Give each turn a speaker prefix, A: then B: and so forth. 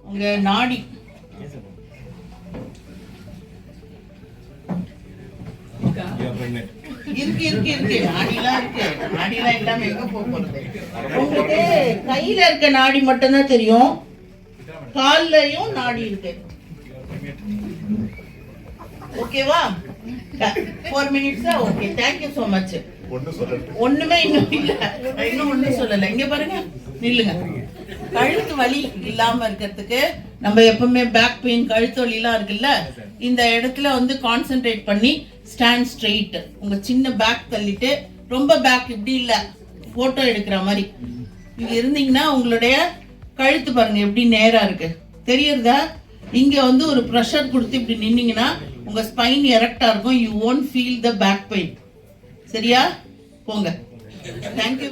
A: உங்க நாடி இருக்கு நாடிலாம் இல்லாம எங்க போறது. உங்களுக்கு கையில இருக்க நாடி மட்டும்தான் தெரியும், கால்லயும் நாடி இருக்கு. ஓகேவா? 4 minutes. Okay, thank you so much. ஒண்ணுமே இன்னும் இல்ல, இன்னும் ஒண்ணும் சொல்லல. இங்க பாருங்க, நில்லுங்க. கழுத்து வலி இல்லாம இருக்கிறதுக்கு நம்ம எப்பவுமே பேக் பெயின், கழுத்து வலி எல்லாம் இருக்குல்ல, இந்த இடத்துல வந்து கான்சென்ட்ரேட் பண்ணி ஸ்டாண்ட் ஸ்ட்ரெயிட். உங்க சின்ன பேக் தள்ளிட்டு, ரொம்ப பேக் இப்படி இல்ல, போட்டோ எடுக்கிற மாதிரி இங்க இருந்தீங்கன்னா உங்களுடைய கழுத்து பாருங்க எப்படி நேரா இருக்கு, தெரியுறதா? இங்க வந்து ஒரு ப்ரெஷர் கொடுத்து இப்படி நின்னீங்கன்னா உங்க ஸ்பைன் எரெக்டா இருக்கும். You won't feel the back pain. சரியா? போங்க. தேங்க்யூ.